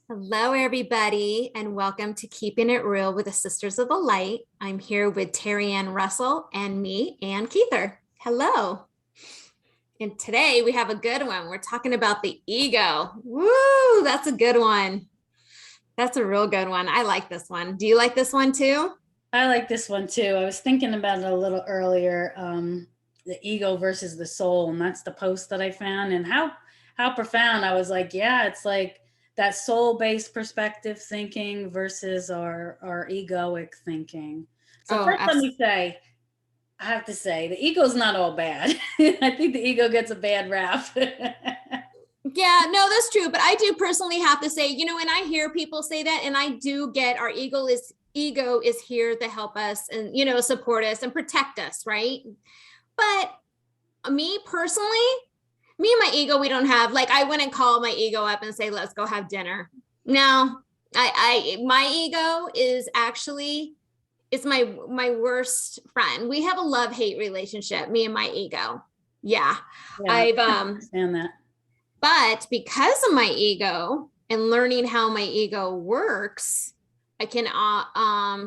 Hello, everybody, and welcome to Keeping It Real with the Sisters of the Light. I'm here with Terry Ann Russell and me, Ann Keither. Hello. And today we have a good one. We're talking about the ego. Woo, that's a good one. That's a real good one. I like this one. Do you like this one too? I like this one too. I was thinking about it a little earlier, the ego versus the soul, and that's the post that I found, and how profound. I was like, yeah, it's like that soul-based perspective thinking versus our egoic thinking. So Oh, first, let me say, I have to say, the ego is not all bad. I think the ego gets a bad rap. yeah, no, that's true. But I do personally have to say, and I hear people say that, and I do get our ego is here to help us and support us and protect us, right? But me personally, me and my ego, we don't have like I wouldn't call my ego up and say, let's go have dinner. No, my ego is actually it's my worst friend. We have a love-hate relationship, me and my ego. Yeah. Yeah, I've I understand that. But because of my ego and learning how my ego works, I can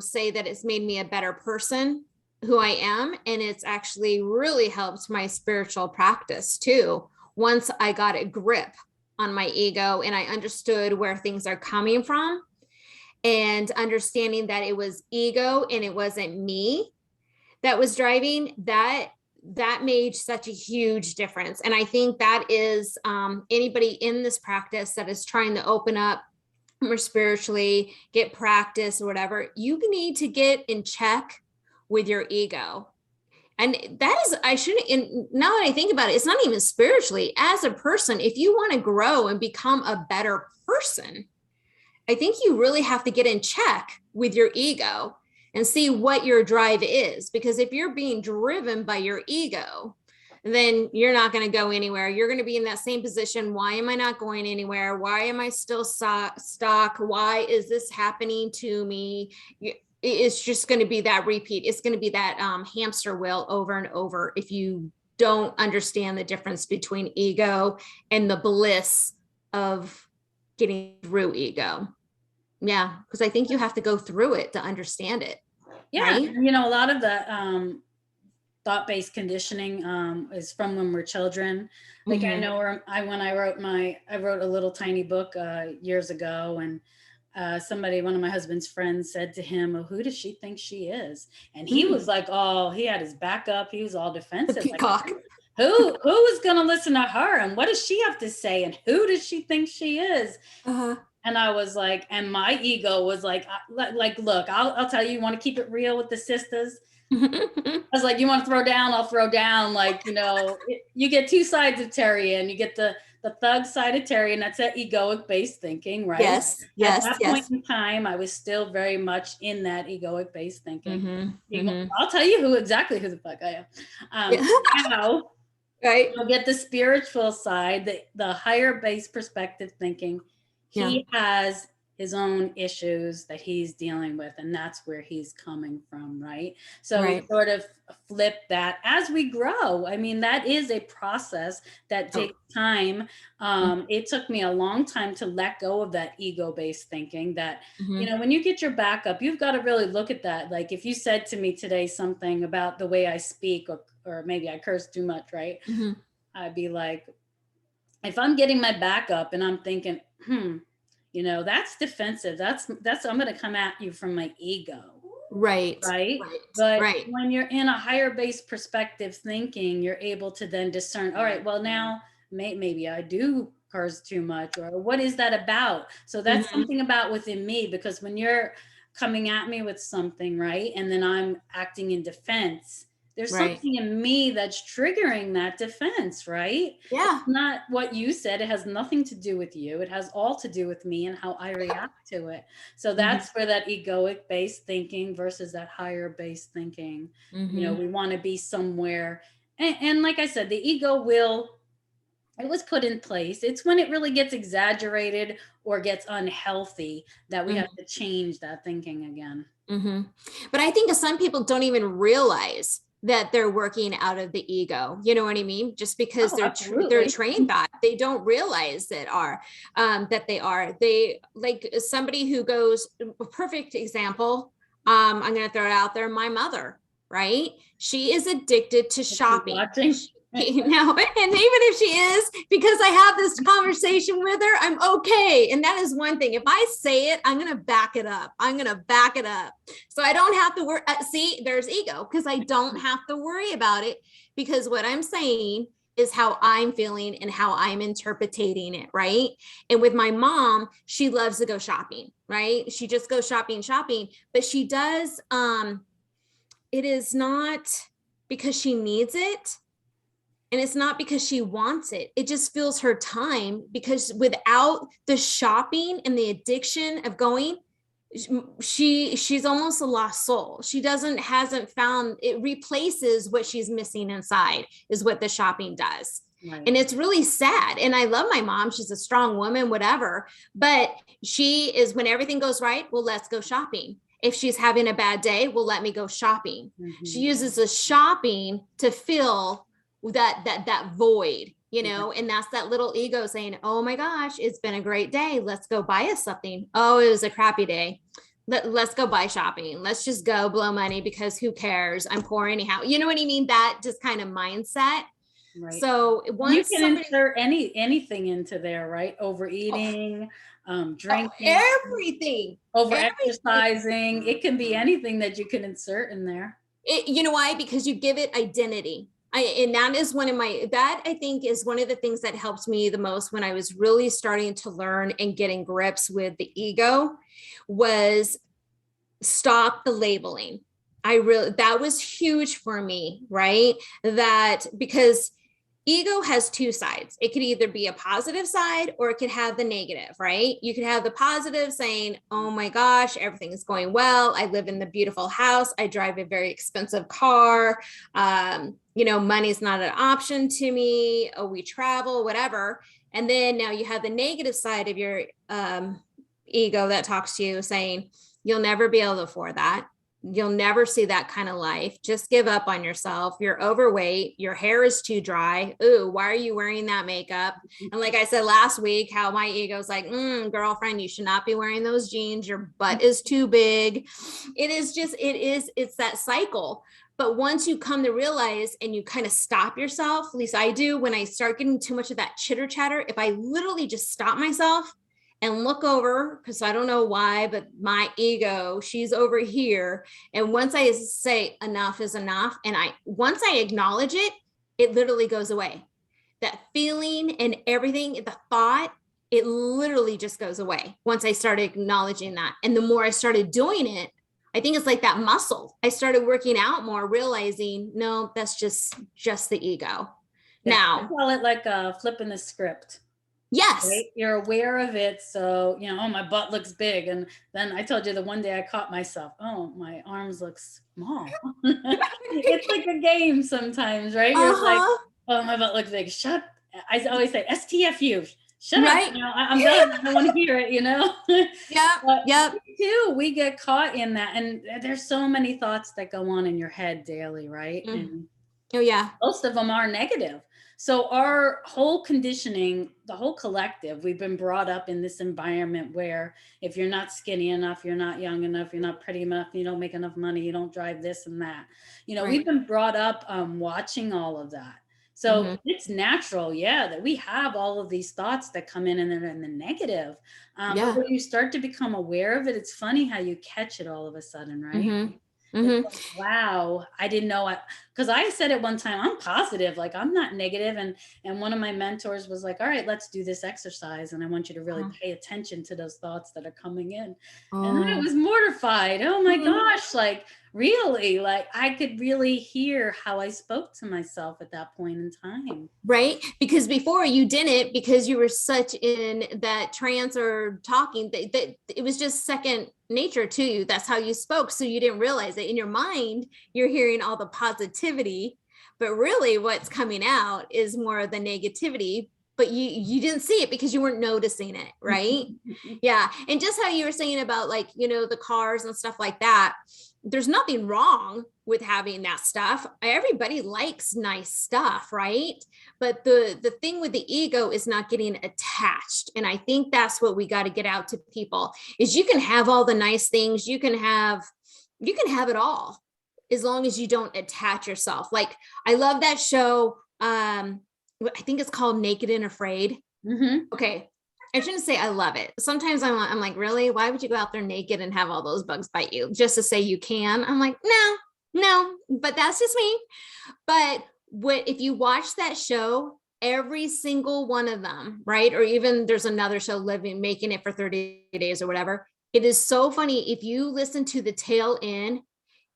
say that it's made me a better person who I am. And it's actually really helped my spiritual practice too. Once I got a grip on my ego and I understood where things are coming from and understanding that it was ego and it wasn't me that was driving that made such a huge difference. And I think that is anybody in this practice that is trying to open up more spiritually, get practice or whatever, you need to get in check with your ego. And that is, I shouldn't, and now that I think about it, it's not even spiritually. As a person, if you want to grow and become a better person, I think you really have to get in check with your ego and see what your drive is. Because if you're being driven by your ego, then you're not going to go anywhere. You're going to be in that same position. Why am I not going anywhere? Why am I still stuck? Why is this happening to me? It's just going to be that repeat. It's going to be that hamster wheel over and over if you don't understand the difference between ego and the bliss of getting through ego. Yeah, because I think you have to go through it to understand it. Yeah, Right? a lot of the thought-based conditioning is from when we're children. Like I Mm-hmm. know where when I wrote a little tiny book years ago, and one of my husband's friends said to him, "Oh, who does she think she is?" And he was like, "Oh, he had his back up. He was all The defensive. Like, peacock. who is going to listen to her? And what does she have to say? And who does she think she is?" Uh-huh. And I was like, and my ego was like, look, I'll tell you, you want to keep it real with the sisters. I was like, you want to throw down? I'll throw down. Like, you get two sides of Terry, and you get the thug side of Terry, and that's that egoic based thinking, right? Yes, At yes, that point yes. in time, I was still very much in that egoic based thinking. Mm-hmm. Mm-hmm. I'll tell you exactly who the fuck I am. Yeah. Now Right. you'll get the spiritual side, the higher base perspective thinking. Yeah. He has his own issues that he's dealing with, and that's where he's coming from, right? So we Right. sort of flip that as we grow. I mean, that is a process that Oh. takes time. It took me a long time to let go of that ego-based thinking that, Mm-hmm. when you get your back up, you've got to really look at that. Like if you said to me today something about the way I speak, or maybe I curse too much, right? Mm-hmm. I'd be like, if I'm getting my back up and I'm thinking, that's defensive. That's I'm going to come at you from my ego, Right. right? Right. But Right. when you're in a higher base perspective thinking, you're able to then discern, all right, well now maybe I do curse too much, or what is that about? So that's Mm-hmm. something about within me, because when you're coming at me with something, right, and then I'm acting in defense, there's Right. something in me that's triggering that defense, right? It's Yeah. not what you said. It has nothing to do with you. It has all to do with me and how I react to it. So Mm-hmm. that's where that egoic based thinking versus that higher based thinking, Mm-hmm. we want to be somewhere. And like I said, the ego it was put in place. It's when it really gets exaggerated or gets unhealthy that we have Mm-hmm. to change that thinking again. Mm-hmm. But I think some people don't even realize that they're working out of the ego. You know what I mean? Just because Oh, they're absolutely. trained that, they don't realize that they are. They, like somebody who goes, a perfect example, I'm going to throw it out there, my mother, right? She is addicted to If she's shopping. watching. You know, and even if she is, because I have this conversation with her, I'm okay. And that is one thing. If I say it, I'm going to back it up. I'm going to back it up. So I don't have to worry. See, there's ego, because I don't have to worry about it, because what I'm saying is how I'm feeling and how I'm interpreting it. Right. And with my mom, she loves to go shopping, right? She just goes shopping, but she does, it is not because she needs it. And it's not because she wants it. It just fills her time, because without the shopping and the addiction of going, she's almost a lost soul. She hasn't found, it replaces what she's missing inside, is what the shopping does. Right. And it's really sad. And I love my mom. She's a strong woman, whatever. But she is, when everything goes right, well, let's go shopping. If she's having a bad day, well, let me go shopping. Mm-hmm. She uses the shopping to fill that void, you know. And that's that little ego saying, oh my gosh, it's been a great day, let's go buy us something. Oh, it was a crappy day, let's go buy shopping, let's just go blow money, because who cares, I'm poor anyhow. You know what I mean? That just kind of mindset. Right. So once you can insert anything into there, right? Overeating, drinking, everything, over exercising. It can be anything that you can insert in there. You know why? Because you give it identity. And that is that I think is one of the things that helped me the most when I was really starting to learn and getting grips with the ego, was stop the labeling. That was huge for me, right? That, because ego has two sides. It could either be a positive side, or it could have the negative, right? You could have the positive saying, oh my gosh, everything is going well, I live in the beautiful house, I drive a very expensive car, you know, money's not an option to me, oh, we travel, whatever. And then now you have the negative side of your ego that talks to you saying, you'll never be able to afford that, you'll never see that kind of life, just give up on yourself, you're overweight, your hair is too dry, ooh, why are you wearing that makeup? And like I said last week, how my ego's like, girlfriend, you should not be wearing those jeans, your butt is too big. It's that cycle. But once you come to realize, and you kind of stop yourself, at least I do, when I start getting too much of that chitter chatter, if I literally just stop myself and look over, because I don't know why, but my ego, she's over here. And once I say enough is enough, and once I acknowledge it, it literally goes away. That feeling and everything, the thought, it literally just goes away once I started acknowledging that. And the more I started doing it, I think it's like that muscle. I started working out more, realizing, no, that's just the ego. Yeah, now, I call it like flipping the script. Yes. Right? You're aware of it. So, you know, oh, my butt looks big. And then I told you the one day I caught myself, oh, my arms look small. It's like a game sometimes, right? You're like, oh, my butt looks big. I always say, STFU. Shut up. You know, I'm done. I don't want to hear it, you know? Yep. Too, we get caught in that. And there's so many thoughts that go on in your head daily, right? And oh, yeah. Most of them are negative. So our whole conditioning, the whole collective, we've been brought up in this environment where if you're not skinny enough, you're not young enough, you're not pretty enough, you don't make enough money, you don't drive this and that. You know, we've been brought up watching all of that. So it's natural, that we have all of these thoughts that come in and they're in the negative. But when you start to become aware of it, it's funny how you catch it all of a sudden, right? Like, wow, I didn't know, because I said it one time, I'm positive, like I'm not negative. And one of my mentors was like, all right, let's do this exercise. And I want you to really pay attention to those thoughts that are coming in. And I was mortified. Oh my gosh, like really, like I could really hear how I spoke to myself at that point in time. Right. Because before you didn't, because you were such in that trance or talking that it was just second nature to you. That's how you spoke. So you didn't realize it. In your mind, you're hearing all the positivity, but really what's coming out is more of the negativity. but you didn't see it because you weren't noticing it, right? Yeah. And just how you were saying about like, the cars and stuff like that, there's nothing wrong with having that stuff. Everybody likes nice stuff, right? But the thing with the ego is not getting attached. And I think that's what we got to get out to people is you can have all the nice things, you can have it all as long as you don't attach yourself. Like I love that show. I think it's called Naked and Afraid. Mm-hmm. Okay. I shouldn't say I love it. Sometimes I'm like, really? Why would you go out there naked and have all those bugs bite you just to say you can? I'm like, no, but that's just me. But if you watch that show, every single one of them, right? Or even there's another show, Making It for 30 Days or whatever. It is so funny. If you listen to the tail end,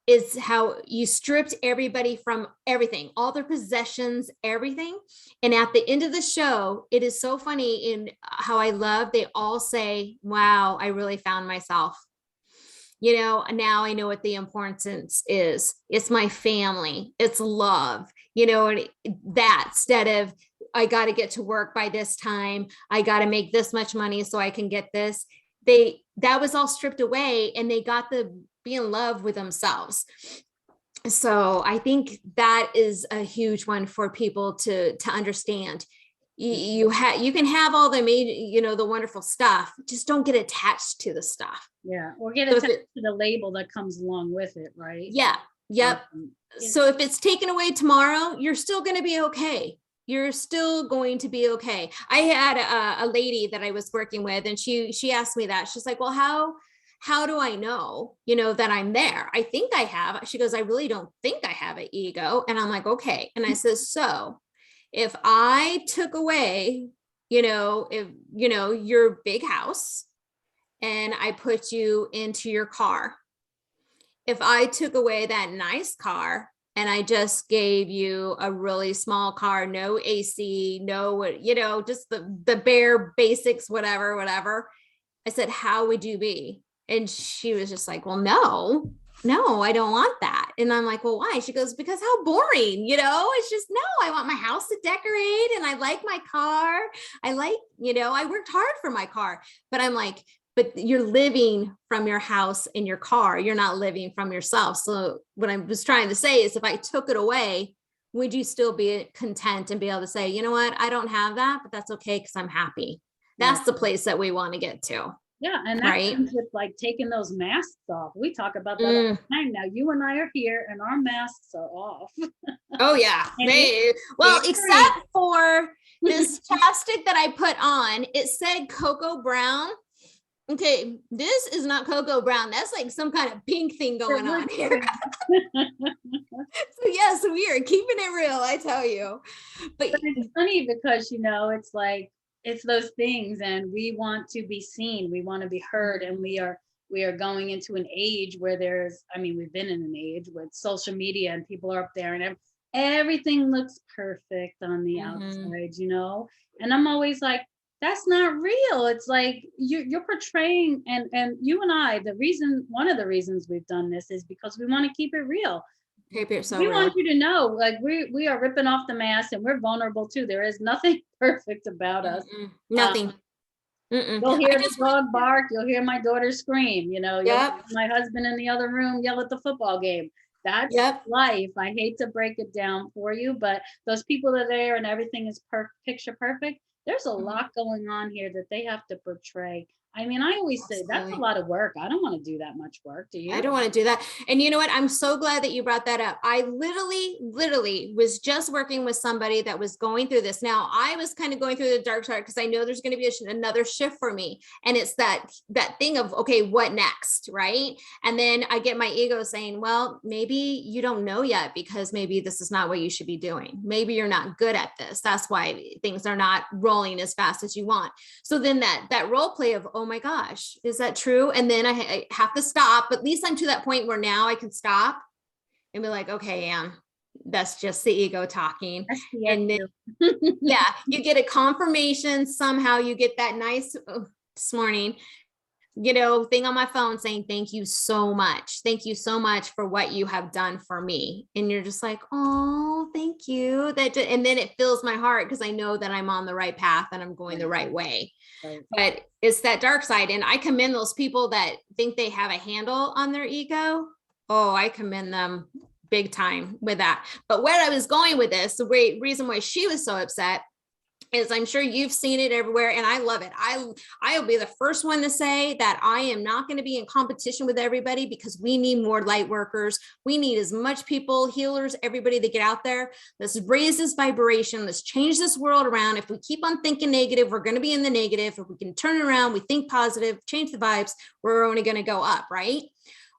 is how you stripped everybody from everything, all their possessions, everything. And at the end of the show, it is so funny in how I love, they all say, wow, I really found myself. Now I know what the importance is. It's my family. It's love, that instead of, I got to get to work by this time. I got to make this much money so I can get this. That was all stripped away and they got to be in love with themselves. So I think that is a huge one for people to understand. You can have all the the wonderful stuff, just don't get attached to the stuff. Yeah. Or get attached to the label that comes along with it, right? Yeah. Yep. So if it's taken away tomorrow, you're still going to be okay. You're still going to be okay. I had a lady that I was working with and she asked me that. She's like, well, how do I know, that I'm there? I think I have. She goes, I really don't think I have an ego. And I'm like, okay. And I says, so if I took away, your big house and I put you into your car, if I took away that nice car and I just gave you a really small car, no AC, no, just the bare basics, whatever, I said, how would you be? And she was just like, well, no, I don't want that. And I'm like, well, why? She goes, because how boring, it's just, no, I want my house to decorate and I like my car. I like, I worked hard for my car, but I'm like, but you're living from your house in your car. You're not living from yourself. So what I was trying to say is if I took it away, would you still be content and be able to say, you know what, I don't have that, but that's okay because I'm happy. That's the place that we want to get to. Yeah. And that comes with like taking those masks off. We talk about that all the time. Now you and I are here and our masks are off. Oh yeah. Except for this chapstick that I put on, it said Cocoa Brown. Okay, this is not Cocoa Brown. That's like some kind of pink thing going on here. So yes, we are keeping it real, I tell you. But it's funny because, it's like, it's those things and we want to be seen. We want to be heard. And we are going into an age where we've been in an age with social media and people are up there and everything looks perfect on the outside, and I'm always like, that's not real. It's like you're portraying and you and I, one of the reasons we've done this is because we want to keep it real. We want you to know, like we are ripping off the mask and we're vulnerable too. There is nothing perfect about us. Nothing. You'll hear the dog bark. You'll hear my daughter scream. You'll hear my husband in the other room yell at the football game. That's life. I hate to break it down for you, but those people are there and everything is picture perfect. There's a lot going on here that they have to portray. I always say that's a lot of work. I don't want to do that much work. Do you? I don't want to do that. And you know what? I'm so glad that you brought that up. I literally was just working with somebody that was going through this. Now I was kind of going through the dark side because I know there's going to be another shift for me. And it's that thing of, okay, what next? Right. And then I get my ego saying, well, maybe you don't know yet because maybe this is not what you should be doing. Maybe you're not good at this. That's why things are not rolling as fast as you want. So then that role play of, oh my gosh, is that true? And then I have to stop. At least I'm to that point where now I can stop and be like, okay, Ann, that's just the ego talking. And then, you get a confirmation. Somehow you get that nice this morning. thing on my phone saying, thank you so much. Thank you so much for what you have done for me. And you're just like, oh, thank you. And then it fills my heart because I know that I'm on the right path and I'm going the right way. Right. But it's that dark side. And I commend those people that think they have a handle on their ego. Oh, I commend them big time with that. But where I was going with this, the reason why she was so upset is I'm sure you've seen it everywhere, and I love it. I'll be the first one to say that I am not going to be in competition with everybody, because we need more light workers. We need as much people, healers, everybody to get out there. Let's raise this vibration. Let's change this world around. If we keep on thinking negative, we're going to be in the negative. If we can turn it around, we think positive, change the vibes, we're only going to go up, right?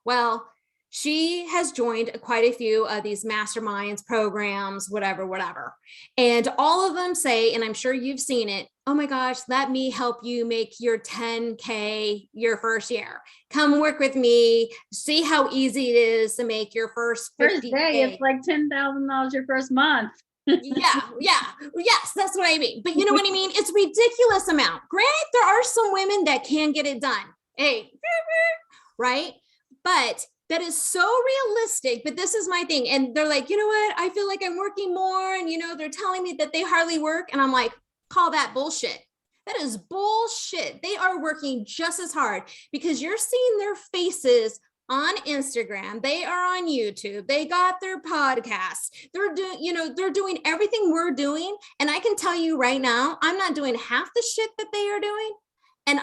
Well, she has joined quite a few of these masterminds, programs, whatever. And all of them say, and I'm sure you've seen it, oh my gosh, let me help you make your 10K your first year. Come work with me. See how easy it is to make your first 50K. Day, it's like $10,000 your first month. Yes, that's what I mean. But you know what I mean? It's a ridiculous amount. Granted, there are some women that can get it done. Hey, right? But that is so realistic. But this is my thing. And they're like, you know what? I feel like I'm working more. And, they're telling me that they hardly work. And I'm like, call that bullshit. That is bullshit. They are working just as hard, because you're seeing their faces on Instagram. They are on YouTube. They got their podcasts. They're doing, they're doing everything we're doing. And I can tell you right now, I'm not doing half the shit that they are doing. And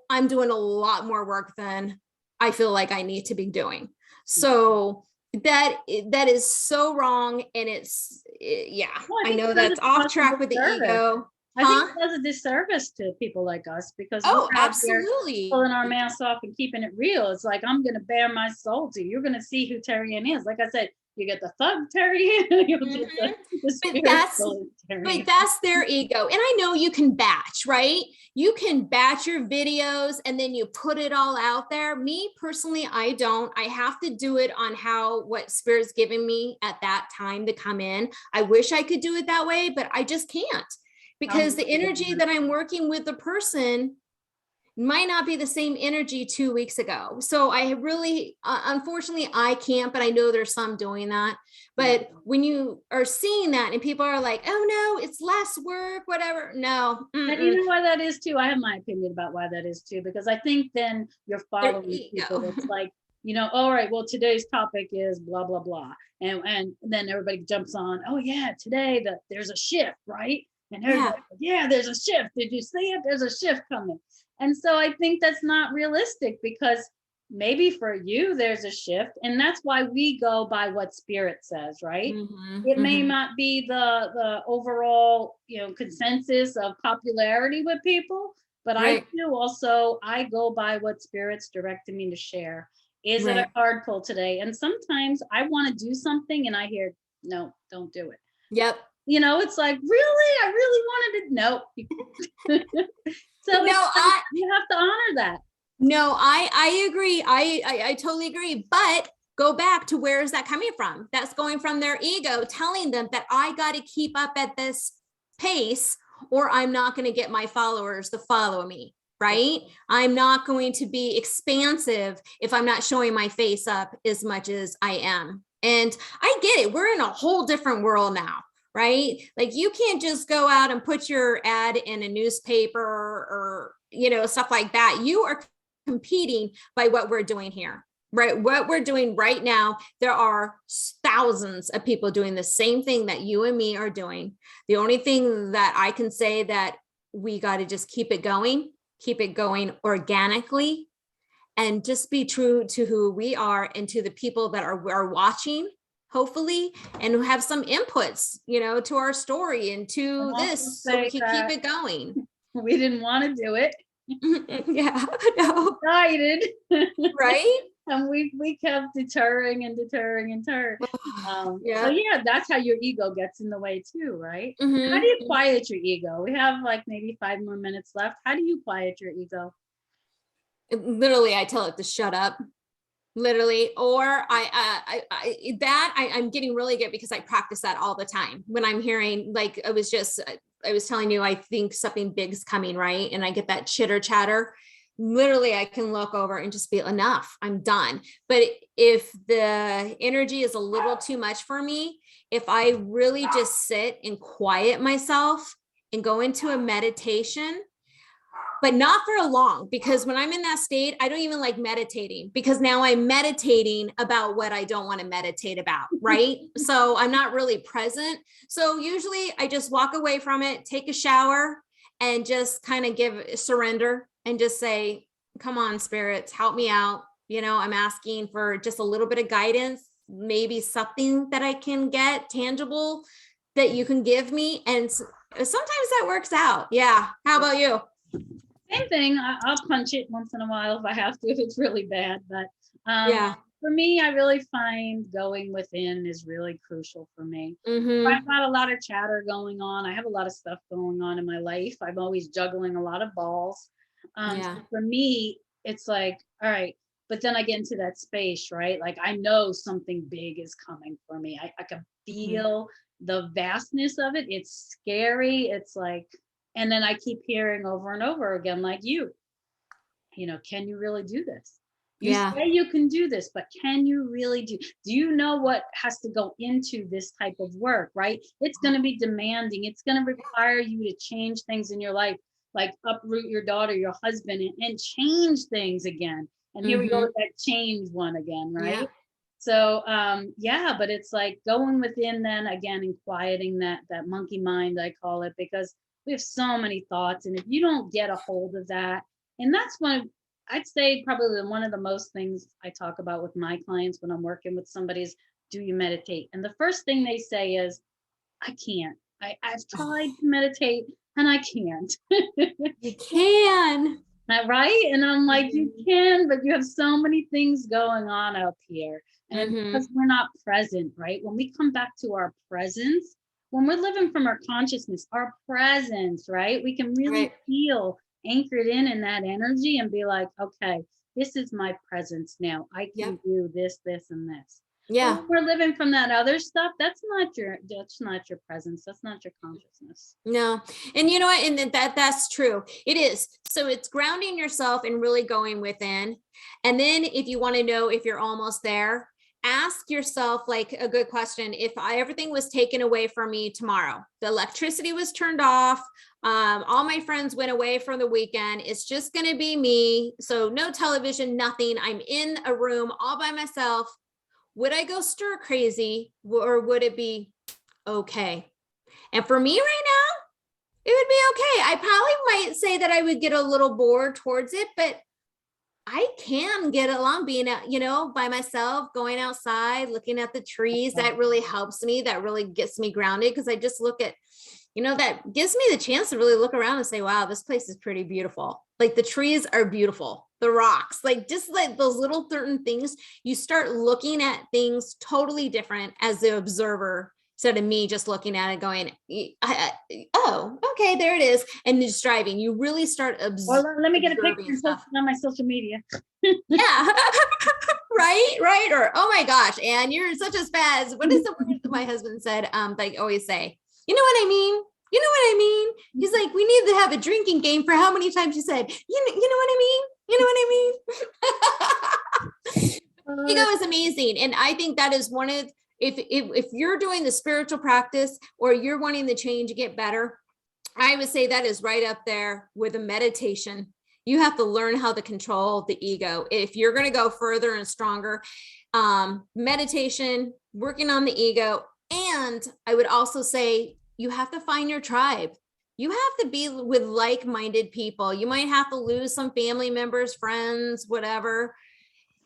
I'm doing a lot more work than I feel like I need to be doing. So that is so wrong. And I know that's off track with the ego. I think it does a disservice to people like us, because we're absolutely pulling our masks off and keeping it real. It's like, I'm going to bare my soul to you. You're going to see who Terry Ann is. Like I said, you get the thug Terry Ann, you'll get but that's their ego. And I know you can batch, right? You can batch your videos and then you put it all out there. Me personally, I don't. I have to do it on what Spirit's giving me at that time to come in. I wish I could do it that way, but I just can't, because the energy that I'm working with the person might not be the same energy 2 weeks ago. So I really, unfortunately, I can't, but I know there's some doing that. But when you are seeing that and people are like, oh no, it's less work, whatever. No. And you know why that is too? I have my opinion about why that is too, because I think then you're following people. It's like, all right, well, today's topic is blah, blah, blah. And then everybody jumps on, oh yeah, today there's a shift, right? And everybody, yeah, there's a shift. Did you see it? There's a shift coming. And so I think that's not realistic, because maybe for you, there's a shift. And that's why we go by what Spirit says, right? It may not be the overall, consensus of popularity with people, but I go by what Spirit's directed me to share. Is it a card pull today? And sometimes I want to do something and I hear, no, don't do it. Yep. It's like, really? I really wanted to. Nope. So you have to honor that. No, I agree. I totally agree. But go back to, where is that coming from? That's going from their ego telling them that I got to keep up at this pace, or I'm not going to get my followers to follow me, right? I'm not going to be expansive if I'm not showing my face up as much as I am. And I get it. We're in a whole different world now. Right? Like, you can't just go out and put your ad in a newspaper or, stuff like that. You are competing by what we're doing here, right? What we're doing right now, there are thousands of people doing the same thing that you and me are doing. The only thing that I can say that we got to just keep it going organically, and just be true to who we are and to the people that are watching, hopefully, and who have some inputs, to our story and to this, so we can keep it going. We didn't want to do it. Yeah, no. Excited. Right? And we kept deterring. So yeah, that's how your ego gets in the way too, right? How do you quiet your ego? We have like maybe 5 more minutes left. How do you quiet your ego? Literally, I tell it to shut up. Literally, or I'm getting really good, because I practice that all the time when I'm hearing, like, I was telling you, I think something big's coming, right? And I get that chitter chatter. literally I can look over and just be enough, I'm done. But if the energy is a little too much for me, if I really just sit and quiet myself and go into a meditation, but not for a long, because when I'm in that state, I don't even like meditating, because now I'm meditating about what I don't want to meditate about, right? So I'm not really present. So usually I just walk away from it, take a shower, and just kind of surrender and just say, come on, spirits, help me out. I'm asking for just a little bit of guidance, maybe something that I can get tangible that you can give me. And sometimes that works out. Yeah. How about you? Same thing. I'll punch it once in a while if I have to, if it's really bad. But Yeah. for me, I really find going within is really crucial for me. Mm-hmm. I've got a lot of chatter going on. I have a lot of stuff going on in my life. I'm always juggling a lot of balls. Yeah. So for me, it's like, all right. But then I get into that space, right? Like I know something big is coming for me. I can feel the vastness of it. It's scary. It's like, and then I keep hearing over and over again, like can you really do this? You Yeah. say you can do this, but can you really do you know what has to go into this type of work, right? It's going to be demanding. It's going to require you to change things in your life, like uproot your daughter, your husband, and change things again. And here we go Mm-hmm. with that change one again, right? Yeah. So yeah, but it's like going within then again and quieting that monkey mind, I call it, because we have so many thoughts. And if you don't get a hold of that, and that's one, I'd say probably one of the most things I talk about with my clients when I'm working with somebody is, do you meditate? And the first thing they say is, I can't. I've tried to meditate and I can't. You can. Right? And I'm like, you Mhm. can, but you have so many things going on up here. And because Mhm. we're not present, right? When we come back to our presence, when we're living from our consciousness, our presence, right? We can really Right. feel anchored in that energy and be like, okay, this is my presence now. I Yep. can do this, this, and this. But Yeah. when we're living from that other stuff, that's not your presence. That's not your consciousness. No. And you know what? And that's true. It is. So it's grounding yourself and really going within. And then if you want to know if you're almost there, ask yourself like a good question. If everything was taken away from me tomorrow, the electricity was turned off, all my friends went away for the weekend, it's just going to be me. So no television, nothing. I'm in a room all by myself. Would I go stir crazy, or would it be okay? And for me right now, it would be okay. I probably might say that I would get a little bored towards it, but I can get along being out, by myself, going outside, looking at the trees. That really helps me. That really gets me grounded, because I just look at, that gives me the chance to really look around and say, wow, this place is pretty beautiful. Like the trees are beautiful, the rocks, like just like those little certain things, you start looking at things totally different as the observer, instead of me just looking at it going, oh, okay, there it is. And just driving, you really start Well, let me get a picture observing and post stuff. it on my social media. Yeah. Right. Or, oh my gosh, Anne, you're such a spaz. What is the word that my husband said? They always say, you know what I mean? You know what I mean? He's like, we need to have a drinking game for how many times you said, you know what I mean? You know what I mean? Ego is amazing. And I think that is one of, if you're doing the spiritual practice or you're wanting the change to get better, I would say that is right up there with a meditation. You have to learn how to control the ego. If you're going to go further and stronger, meditation, working on the ego. And I would also say you have to find your tribe. You have to be with like-minded people. You might have to lose some family members, friends, whatever,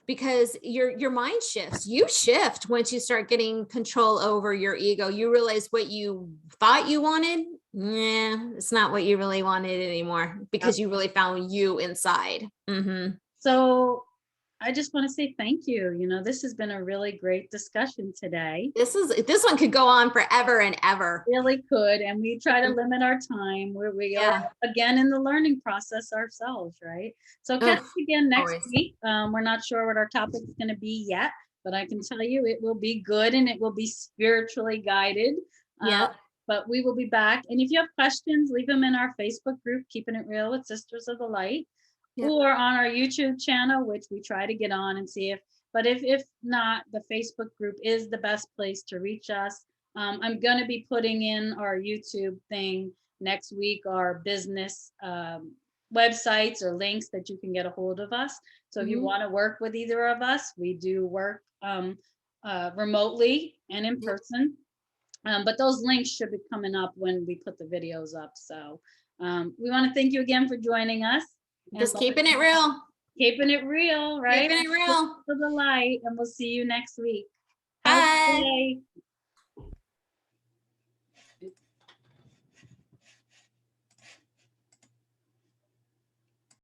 because your mind shifts. You shift once you start getting control over your ego. You realize what you thought you wanted, it's not what you really wanted anymore, because you really found you inside. Mm-hmm. So I just want to say thank you. This has been a really great discussion today. This one could go on forever and ever. Really could. And we try to limit our time, where we are again in the learning process ourselves, right? So catch us again next week. We're not sure what our topic is going to be yet, but I can tell you it will be good and it will be spiritually guided. Yeah. But we will be back. And if you have questions, leave them in our Facebook group, Keeping It Real with Sisters of the Light. Yep. or on our YouTube channel, which we try to get on and see but if not, the Facebook group is the best place to reach us. I'm going to be putting in our YouTube thing next week, our business websites or links that you can get a hold of us. So if you want to work with either of us, we do work remotely and in person. But those links should be coming up when we put the videos up. So we want to thank you again for joining us. Just keeping it real. Keeping it real, right? Keeping it real. To the light, and we'll see you next week.